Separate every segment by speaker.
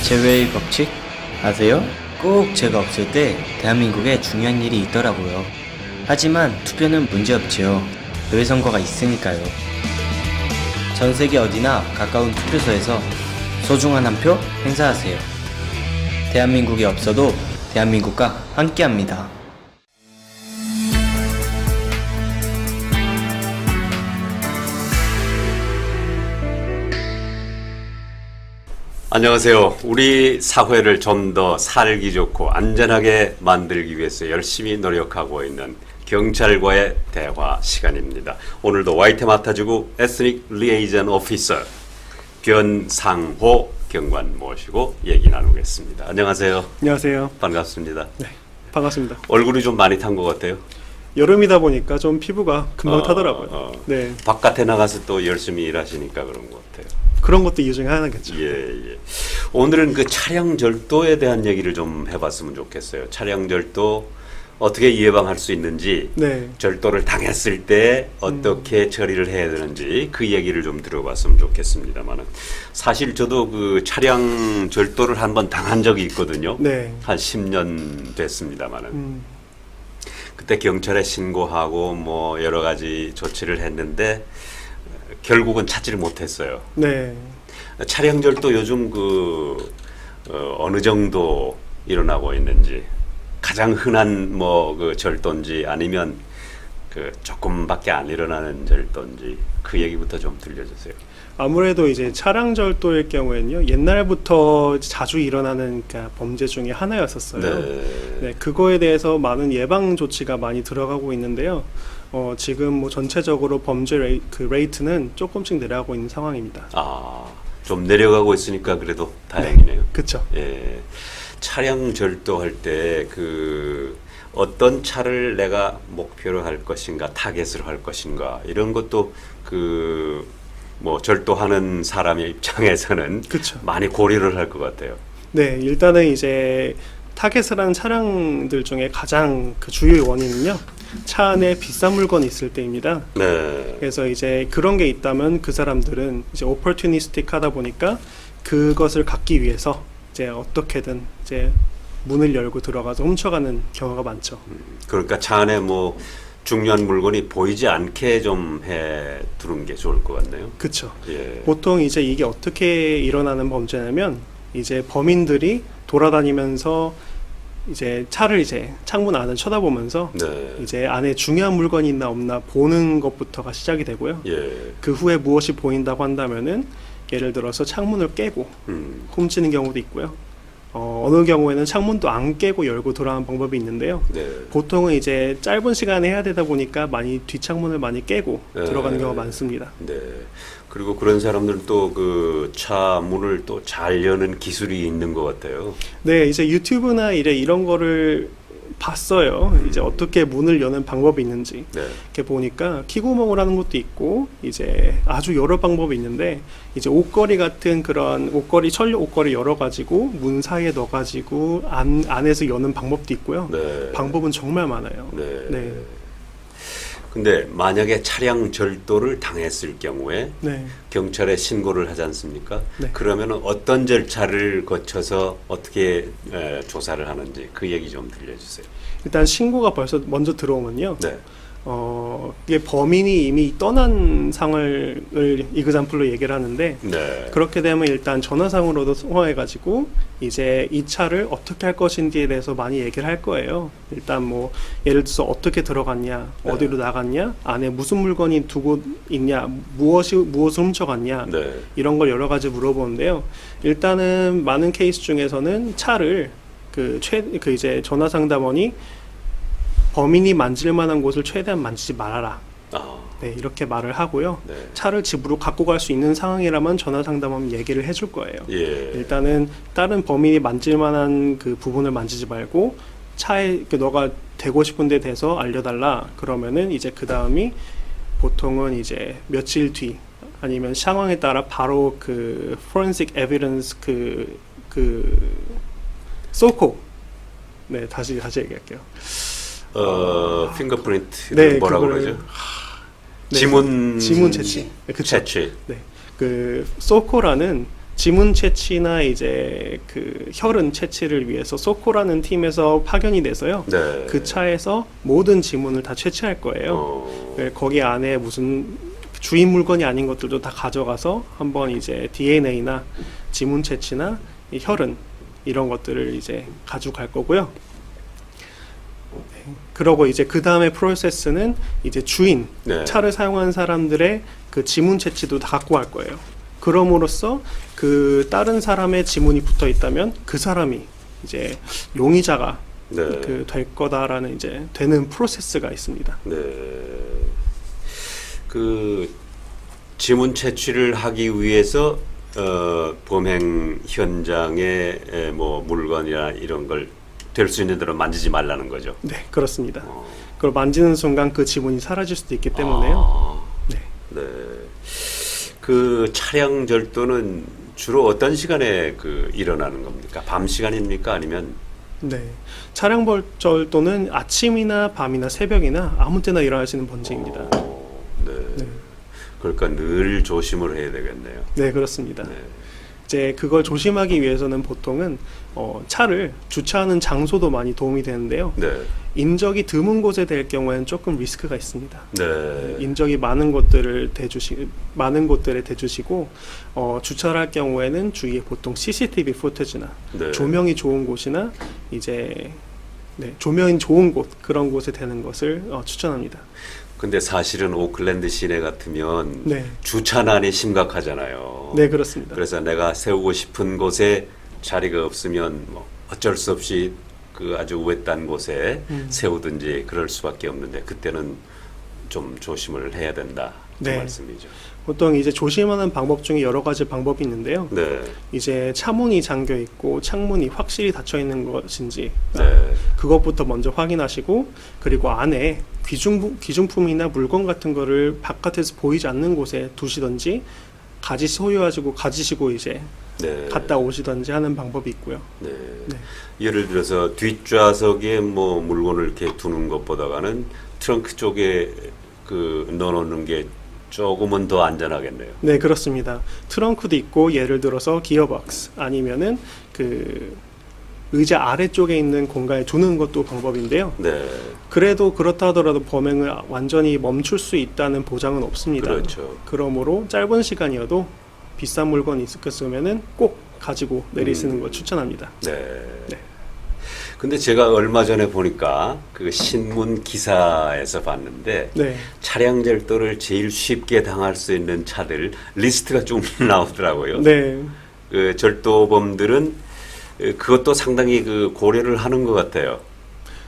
Speaker 1: 제외의 법칙 아세요? 꼭 제가 없을 때 대한민국에 중요한 일이 있더라고요. 하지만 투표는 문제없지요. 뇌 선거가 있으니까요. 전 세계 어디나 가까운 투표소에서 소중한 한 표 행사하세요. 대한민국이 없어도 대한민국과 함께합니다.
Speaker 2: 안녕하세요. 우리 사회를 좀 더 살기 좋고 안전하게 만들기 위해서 열심히 노력하고 있는 경찰과의 대화 시간입니다. 오늘도 YT 맡아주고 에스닉 리에이전 오피서 변상호 경관 모시고 얘기 나누겠습니다. 안녕하세요.
Speaker 3: 안녕하세요.
Speaker 2: 반갑습니다.
Speaker 3: 네, 반갑습니다.
Speaker 2: 얼굴이 좀 많이 탄 것 같아요.
Speaker 3: 여름이다 보니까 좀 피부가 금방 타더라고요. 네,
Speaker 2: 바깥에 나가서 또 열심히 일하시니까 그런 것 같아요.
Speaker 3: 그런 것도 이유 중에 하나겠죠.
Speaker 2: 예. 오늘은 그 차량 절도에 대한 얘기를 좀 해봤으면 좋겠어요. 차량 절도 어떻게 예방할 수 있는지,
Speaker 3: 네,
Speaker 2: 절도를 당했을 때 어떻게 처리를 해야 되는지 그 얘기를 좀 들어봤으면 좋겠습니다만은 사실 저도 그 차량 절도를 한번 당한 적이 있거든요.
Speaker 3: 네,
Speaker 2: 한 10년 됐습니다만은 그때 경찰에 신고하고 뭐 여러 가지 조치를 했는데 결국은 찾지를 못했어요.
Speaker 3: 네.
Speaker 2: 차량 절도 요즘 어느 정도 일어나고 있는지, 가장 흔한 뭐 그 절도인지 아니면 그 조금밖에 안 일어나는 절도인지 그 얘기부터 좀 들려주세요.
Speaker 3: 아무래도 이제 차량 절도일 경우에는요, 옛날부터 자주 일어나는 그러니까 범죄 중에 하나였었어요. 네, 그거에 대해서 많은 예방 조치가 많이 들어가고 있는데요. 지금 뭐 전체적으로 범죄 레이트는 조금씩 내려가고 있는 상황입니다.
Speaker 2: 좀 내려가고 있으니까 그래도 다행이네요.
Speaker 3: 그렇죠.
Speaker 2: 예. 차량 절도할 때 어떤 차를 내가 목표로 할 것인가, 타겟을 할 것인가 이런 것도 뭐 절도하는 사람의 입장에서는
Speaker 3: 그쵸.
Speaker 2: 많이 고려를 할 것 같아요.
Speaker 3: 네, 일단은 이제 타겟을 하는 차량들 중에 가장 그 주요 원인은요, 차 안에 비싼 물건이 있을 때입니다.
Speaker 2: 네.
Speaker 3: 그래서 이제 그런 게 있다면 그 사람들은 이제 오퍼튜니스틱 하다 보니까 그것을 갖기 위해서 이제 어떻게든 이제 문을 열고 들어가서 훔쳐가는 경우가 많죠.
Speaker 2: 그러니까 차 안에 뭐 중요한 물건이 보이지 않게 좀 해 두는 게 좋을 것 같네요.
Speaker 3: 그렇죠.
Speaker 2: 예.
Speaker 3: 보통 이제 이게 어떻게 일어나는 범죄냐면 이제 범인들이 돌아다니면서 이제 차를 이제 창문 안을 쳐다보면서
Speaker 2: 네.
Speaker 3: 이제 안에 중요한 물건이 있나 없나 보는 것부터가 시작이 되고요.
Speaker 2: 예.
Speaker 3: 그 후에 무엇이 보인다고 한다면은 예를 들어서 창문을 깨고 훔치는 경우도 있고요. 어느 경우에는 창문도 안 깨고 열고 들어가는 방법이 있는데요.
Speaker 2: 네.
Speaker 3: 보통은 이제 짧은 시간에 해야 되다 보니까 많이 뒷창문을 많이 깨고 들어가는 경우가 많습니다.
Speaker 2: 네. 그리고 그런 사람들은 또 그 차 문을 또 잘 여는 기술이 있는 것 같아요.
Speaker 3: 네, 이제 유튜브나 이런 거를 봤어요. 이제 어떻게 문을 여는 방법이 있는지.
Speaker 2: 네.
Speaker 3: 이렇게 보니까 키구멍을 하는 것도 있고 이제 아주 여러 방법이 있는데 이제 옷걸이 같은 그런 천려 옷걸이 열어가지고 문 사이에 넣어가지고 안에서 여는 방법도 있고요.
Speaker 2: 네.
Speaker 3: 방법은 정말 많아요.
Speaker 2: 네.
Speaker 3: 네.
Speaker 2: 근데 만약에 차량 절도를 당했을 경우에
Speaker 3: 네.
Speaker 2: 경찰에 신고를 하지 않습니까?
Speaker 3: 네.
Speaker 2: 그러면 어떤 절차를 거쳐서 어떻게 조사를 하는지 그 얘기 좀 들려주세요.
Speaker 3: 일단 신고가 벌써 먼저 들어오면요.
Speaker 2: 네.
Speaker 3: 이게 범인이 이미 떠난 상을 이그잠플로 얘기를 하는데
Speaker 2: 네.
Speaker 3: 그렇게 되면 일단 전화상으로도 통화해가지고 이제 이 차를 어떻게 할 것인지에 대해서 많이 얘기를 할 거예요. 일단 뭐 예를 들어서 어떻게 들어갔냐,
Speaker 2: 네.
Speaker 3: 어디로 나갔냐, 안에 무슨 물건이 두고 있냐, 무엇을 훔쳐갔냐,
Speaker 2: 네.
Speaker 3: 이런 걸 여러 가지 물어보는데요. 일단은 많은 케이스 중에서는 차를 이제 전화상담원이 범인이 만질 만한 곳을 최대한 만지지 말아라. 네, 이렇게 말을 하고요.
Speaker 2: 네.
Speaker 3: 차를 집으로 갖고 갈 수 있는 상황이라면 전화 상담하면 얘기를 해줄 거예요.
Speaker 2: 예.
Speaker 3: 일단은 다른 범인이 만질 만한 그 부분을 만지지 말고 차에 너가 대고 싶은 데 대해서 알려달라. 그러면은 이제 그 다음이 보통은 이제 며칠 뒤 아니면 상황에 따라 바로 그 forensic evidence 소코. 네, 다시 얘기할게요.
Speaker 2: 핑거프린트
Speaker 3: 네,
Speaker 2: 뭐라고
Speaker 3: 그거를-
Speaker 2: 그러죠?
Speaker 3: 네,
Speaker 2: 지문
Speaker 3: 지문 채취. 네, 그쵸.
Speaker 2: 채취.
Speaker 3: 네, 그 소코라는 지문 채취나 이제 그 혈흔 채취를 위해서 소코라는 팀에서 파견이 돼서요.
Speaker 2: 네.
Speaker 3: 그 차에서 모든 지문을 다 채취할 거예요. 네, 거기 안에 무슨 주인 물건이 아닌 것들도 다 가져가서 한번 이제 DNA나 지문 채취나 이 혈흔 이런 것들을 이제 가져갈 거고요. 네, 그러고 이제 그 다음에 프로세스는 이제 주인,
Speaker 2: 네.
Speaker 3: 차를 사용한 사람들의 그 지문 채취도 다 갖고 갈 거예요. 그럼으로써 그 다른 사람의 지문이 붙어 있다면 그 사람이 이제 용의자가
Speaker 2: 네.
Speaker 3: 그 될 거다라는 이제 되는 프로세스가 있습니다.
Speaker 2: 네. 그 지문 채취를 하기 위해서 범행 현장에 뭐 물건이나 이런 걸 될 수 있는 대로 만지지 말라는 거죠.
Speaker 3: 네, 그렇습니다. 그걸 만지는 순간 그 지문이 사라질 수도 있기 때문에요. 네.
Speaker 2: 네. 그 차량 절도는 주로 어떤 시간에 그 일어나는 겁니까? 밤 시간입니까? 아니면
Speaker 3: 네. 차량 절도는 아침이나 밤이나 새벽이나 아무 때나 일어날 수 있는 범죄입니다.
Speaker 2: 네.
Speaker 3: 네.
Speaker 2: 그러니까 늘 조심을 해야 되겠네요.
Speaker 3: 네, 그렇습니다.
Speaker 2: 네.
Speaker 3: 이제 그걸 조심하기 위해서는 보통은 차를 주차하는 장소도 많이 도움이 되는데요.
Speaker 2: 네.
Speaker 3: 인적이 드문 곳에 될 경우에는 조금 리스크가 있습니다.
Speaker 2: 네.
Speaker 3: 인적이 많은 곳들에 대주시고 주차를 할 경우에는 주위에 보통 CCTV 포테지나
Speaker 2: 네.
Speaker 3: 조명이 좋은 곳이나 이제 조명이 좋은 곳 그런 곳에 되는 것을 추천합니다.
Speaker 2: 근데 사실은 오클랜드 시내 같으면
Speaker 3: 네.
Speaker 2: 주차난이 심각하잖아요.
Speaker 3: 네, 그렇습니다.
Speaker 2: 그래서 내가 세우고 싶은 곳에 자리가 없으면 뭐 어쩔 수 없이 그 아주 외딴 곳에 세우든지 그럴 수밖에 없는데 그때는 좀 조심을 해야 된다. 그
Speaker 3: 네.
Speaker 2: 말씀이죠.
Speaker 3: 보통 이제 조심하는 방법 중에 여러 가지 방법이 있는데요.
Speaker 2: 네.
Speaker 3: 이제 차문이 잠겨 있고 창문이 확실히 닫혀 있는 것인지
Speaker 2: 네.
Speaker 3: 그것부터 먼저 확인하시고 그리고 안에 귀중품이나 물건 같은 거를 바깥에서 보이지 않는 곳에 두시던지 가지시고 이제
Speaker 2: 네.
Speaker 3: 갔다 오시던지 하는 방법이 있고요.
Speaker 2: 네.
Speaker 3: 네.
Speaker 2: 예를 들어서 뒷좌석에 뭐 물건을 이렇게 두는 것보다는 트렁크 쪽에 그 넣어놓는 게 조금은 더 안전하겠네요.
Speaker 3: 네, 그렇습니다. 트렁크도 있고 예를 들어서 기어박스 아니면은 그 의자 아래쪽에 있는 공간에 두는 것도 방법인데요.
Speaker 2: 네.
Speaker 3: 그래도 그렇다 하더라도 범행을 완전히 멈출 수 있다는 보장은 없습니다.
Speaker 2: 그렇죠.
Speaker 3: 그러므로 짧은 시간이어도 비싼 물건이 있었으면은 꼭 가지고 내리시는 걸 추천합니다.
Speaker 2: 네.
Speaker 3: 네.
Speaker 2: 근데 제가 얼마 전에 보니까 그 신문 기사에서 봤는데
Speaker 3: 네.
Speaker 2: 차량 절도를 제일 쉽게 당할 수 있는 차들 리스트가 좀 나오더라고요.
Speaker 3: 네.
Speaker 2: 그 절도범들은 그것도 상당히 그 고려를 하는 것 같아요.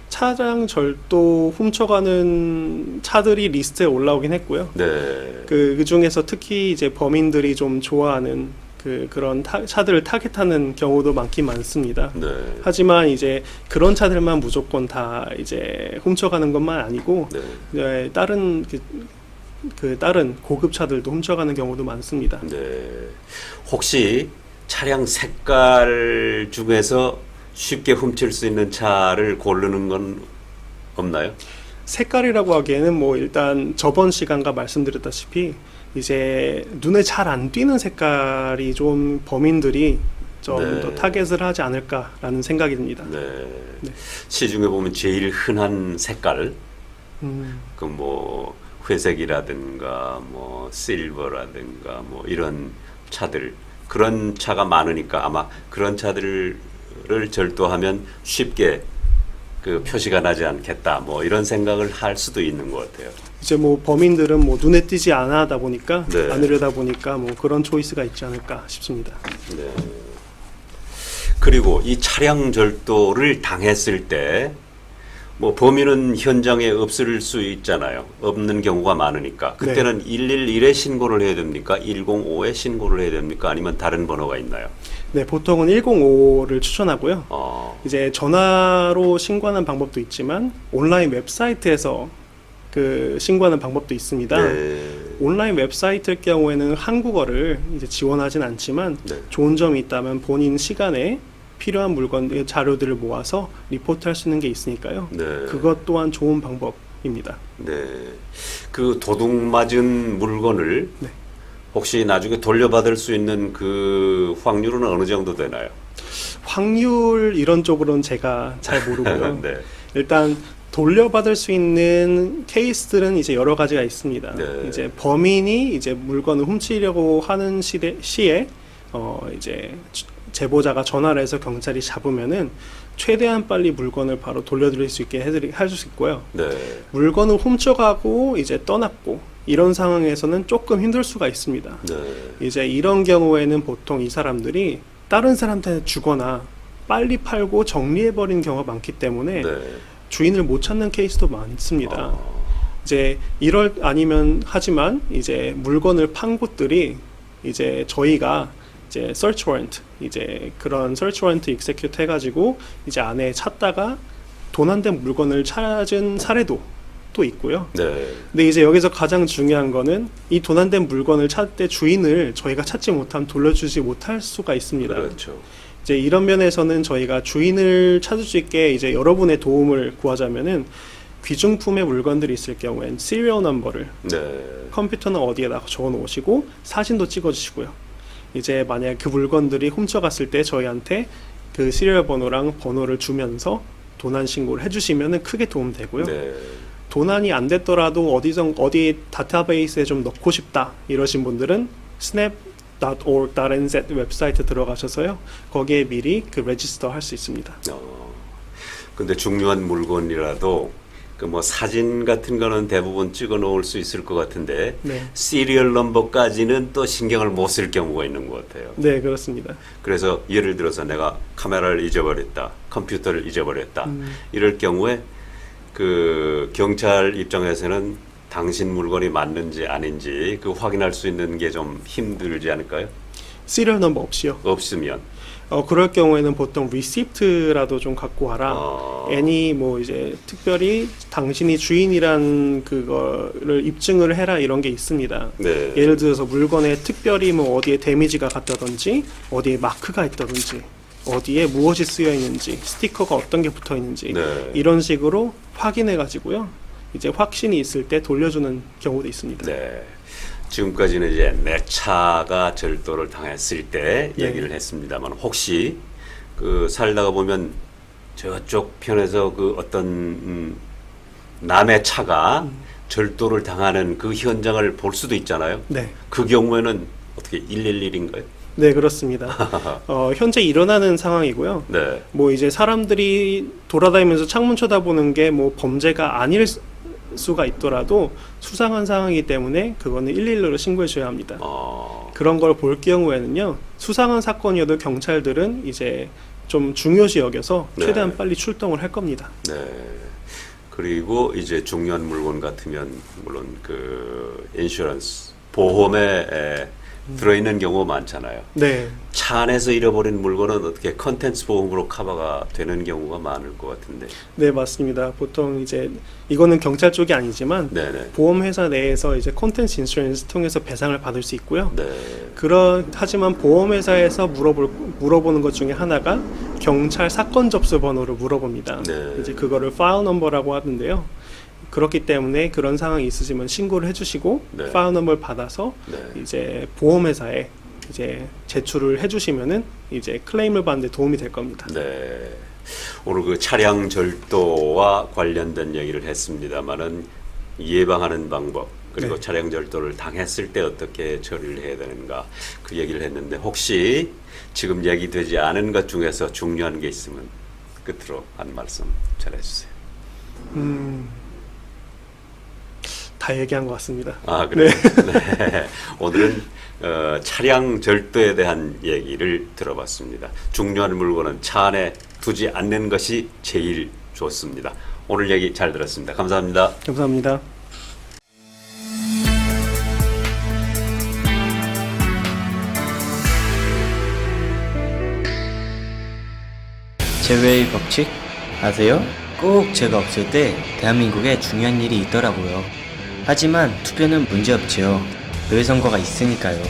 Speaker 3: 차량 절도 훔쳐가는 차들이 리스트에 올라오긴 했고요.
Speaker 2: 네.
Speaker 3: 그 중에서 특히 이제 범인들이 좀 좋아하는 그런 차들을 타겟하는 경우도 많긴 많습니다.
Speaker 2: 네.
Speaker 3: 하지만 이제 그런 차들만 무조건 다 이제 훔쳐가는 것만 아니고
Speaker 2: 네.
Speaker 3: 다른 다른 고급 차들도 훔쳐가는 경우도 많습니다.
Speaker 2: 네. 혹시 차량 색깔 중에서 쉽게 훔칠 수 있는 차를 고르는 건 없나요?
Speaker 3: 색깔이라고 하기에는 뭐 일단 저번 시간과 말씀드렸다시피 이제 눈에 잘 안 띄는 색깔이 좀 범인들이 좀
Speaker 2: 네.
Speaker 3: 더 타겟을 하지 않을까라는 생각이 듭니다.
Speaker 2: 네.
Speaker 3: 네.
Speaker 2: 시중에 보면 제일 흔한 색깔,
Speaker 3: 음,
Speaker 2: 그 뭐 회색이라든가 뭐 실버라든가 뭐 이런 차들, 그런 차가 많으니까 아마 그런 차들을 절도하면 쉽게 그 표시가 나지 않겠다, 뭐 이런 생각을 할 수도 있는 것 같아요.
Speaker 3: 이제 뭐 범인들은 뭐 눈에 띄지 않아 하다 보니까
Speaker 2: 네.
Speaker 3: 안 흐르다 보니까 뭐 그런 초이스가 있지 않을까 싶습니다.
Speaker 2: 네. 그리고 이 차량 절도를 당했을 때 뭐 범인은 현장에 없을 수 있잖아요. 없는 경우가 많으니까. 그때는 111에 신고를 해야 됩니까? 105에 신고를 해야 됩니까? 아니면 다른 번호가 있나요?
Speaker 3: 네, 보통은 105를 추천하고요. 이제 전화로 신고하는 방법도 있지만 온라인 웹사이트에서 그 신고하는 방법도 있습니다.
Speaker 2: 네.
Speaker 3: 온라인 웹사이트일 경우에는 한국어를 이제 지원하진 않지만
Speaker 2: 네.
Speaker 3: 좋은 점이 있다면 본인 시간에 필요한 물건 자료들을 모아서 리포트할 수 있는 게 있으니까요.
Speaker 2: 네.
Speaker 3: 그것 또한 좋은 방법입니다.
Speaker 2: 네. 그 도둑 맞은 물건을
Speaker 3: 네.
Speaker 2: 혹시 나중에 돌려받을 수 있는 그 확률은 어느 정도 되나요?
Speaker 3: 확률 이런 쪽으로는 제가 잘 모르고요.
Speaker 2: 네.
Speaker 3: 일단 돌려받을 수 있는 케이스들은 이제 여러 가지가 있습니다.
Speaker 2: 네.
Speaker 3: 이제 범인이 이제 물건을 훔치려고 하는 시에 이제 제보자가 전화를 해서 경찰이 잡으면은 최대한 빨리 물건을 바로 돌려드릴 수 있게 할 수 있고요.
Speaker 2: 네.
Speaker 3: 물건을 훔쳐가고 이제 떠났고 이런 상황에서는 조금 힘들 수가 있습니다.
Speaker 2: 네.
Speaker 3: 이제 이런 경우에는 보통 이 사람들이 다른 사람한테 주거나 빨리 팔고 정리해버리는 경우가 많기 때문에
Speaker 2: 네.
Speaker 3: 주인을 못 찾는 케이스도 많습니다.
Speaker 2: 아,
Speaker 3: 이제 하지만 이제 물건을 판 곳들이 이제 저희가 이제 search warrant 이제 그런 search warrant execute 해가지고 이제 안에 찾다가 도난된 물건을 찾은 사례도 또 있고요.
Speaker 2: 네.
Speaker 3: 근데 이제 여기서 가장 중요한 거는 이 도난된 물건을 찾을 때 주인을 저희가 찾지 못하면 돌려주지 못할 수가 있습니다.
Speaker 2: 그렇죠.
Speaker 3: 이제 이런 면에서는 저희가 주인을 찾을 수 있게 이제 여러분의 도움을 구하자면은 귀중품의 물건들이 있을 경우엔 시리얼 넘버를
Speaker 2: 네.
Speaker 3: 컴퓨터나 어디에다가 적어 놓으시고 사진도 찍어 주시고요. 이제 만약 그 물건들이 훔쳐갔을 때 저희한테 그 시리얼 번호랑 번호를 주면서 도난 신고를 해주시면은 크게 도움되고요.
Speaker 2: 네.
Speaker 3: 도난이 안 됐더라도 어디 다타베이스에 좀 넣고 싶다 이러신 분들은 snap.org.nz 웹사이트 들어가셔서요. 거기에 미리 그 레지스터 할 수 있습니다.
Speaker 2: 근데 중요한 물건이라도 그 뭐 사진 같은 거는 대부분 찍어 놓을 수 있을 것 같은데
Speaker 3: 네.
Speaker 2: 시리얼 넘버까지는 또 신경을 못 쓸 경우가 있는 것 같아요.
Speaker 3: 네, 그렇습니다.
Speaker 2: 그래서 예를 들어서 내가 카메라를 잊어버렸다, 컴퓨터를 잊어버렸다 이럴 경우에 그 경찰 입장에서는 당신 물건이 맞는지 아닌지 그 확인할 수 있는 게 좀 힘들지 않을까요?
Speaker 3: 시리얼 넘버 없이요.
Speaker 2: 없으면
Speaker 3: 그럴 경우에는 보통 리시프트라도 좀 갖고 와라. 애니 뭐 이제 특별히 당신이 주인이란 그거를 입증을 해라 이런 게 있습니다.
Speaker 2: 네.
Speaker 3: 예를 들어서 물건에 특별히 뭐 어디에 데미지가 갔다든지 어디에 마크가 있다든지 어디에 무엇이 쓰여 있는지 스티커가 어떤 게 붙어 있는지
Speaker 2: 네.
Speaker 3: 이런 식으로 확인해 가지고요. 이제 확신이 있을 때 돌려주는 경우도 있습니다.
Speaker 2: 네. 지금까지는 이제 내 차가 절도를 당했을 때
Speaker 3: 네.
Speaker 2: 얘기를 했습니다만 혹시 그 살다가 보면 저쪽 편에서 그 어떤 남의 차가 절도를 당하는 그 현장을 볼 수도 있잖아요.
Speaker 3: 네.
Speaker 2: 그 경우에는 어떻게 111인가요?
Speaker 3: 네, 그렇습니다. 현재 일어나는 상황이고요.
Speaker 2: 네.
Speaker 3: 뭐 이제 사람들이 돌아다니면서 창문 쳐다보는 게 뭐 범죄가 아닐 수가 있더라도 수상한 상황이기 때문에 그거는 112로 신고해 줘야 합니다. 그런 걸 볼 경우에는요. 수상한 사건이어도 경찰들은 이제 좀 중요시 여겨서
Speaker 2: 네.
Speaker 3: 최대한 빨리 출동을 할 겁니다.
Speaker 2: 네. 그리고 이제 중요한 물건 같으면 물론 그 인슈런스 보험에 들어있는 경우가 많잖아요.
Speaker 3: 네.
Speaker 2: 차 안에서 잃어버린 물건은 어떻게 컨텐츠 보험으로 커버가 되는 경우가 많을 것 같은데.
Speaker 3: 네, 맞습니다. 보통 이제 이거는 경찰 쪽이 아니지만
Speaker 2: 네네.
Speaker 3: 보험회사 내에서 이제 콘텐츠 인슈런스 통해서 배상을 받을 수 있고요.
Speaker 2: 네.
Speaker 3: 하지만 보험회사에서 물어보는 것 중에 하나가 경찰 사건 접수 번호를 물어봅니다.
Speaker 2: 네.
Speaker 3: 이제 그거를 파일 넘버라고 하던데요. 그렇기 때문에 그런 상황이 있으시면 신고를 해주시고
Speaker 2: 네.
Speaker 3: 파일 넘버를 받아서
Speaker 2: 네.
Speaker 3: 이제 보험회사에 이제 제출을 해주시면은 이제 클레임을 받는데 도움이 될 겁니다.
Speaker 2: 네. 오늘 그 차량 절도와 관련된 얘기를 했습니다만은 예방하는 방법 그리고
Speaker 3: 네.
Speaker 2: 차량 절도를 당했을 때 어떻게 처리를 해야 되는가 그 얘기를 했는데 혹시 지금 얘기되지 않은 것 중에서 중요한 게 있으면 끝으로 한 말씀 잘해주세요.
Speaker 3: 다 얘기한 것 같습니다.
Speaker 2: 아, 그래요? 네. 오늘은 차량 절도에 대한 얘기를 들어봤습니다. 중요한 물건은 차 안에 두지 않는 것이 제일 좋습니다. 오늘 얘기 잘 들었습니다. 감사합니다.
Speaker 3: 감사합니다.
Speaker 1: 제외의 법칙 아세요? 꼭 제가 없을 때 대한민국에 중요한 일이 있더라고요. 하지만 투표는 문제없지요. 의회선거가 있으니까요.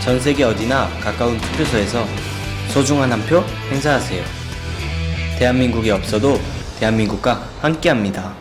Speaker 1: 전 세계 어디나 가까운 투표소에서 소중한 한 표 행사하세요. 대한민국이 없어도 대한민국과 함께합니다.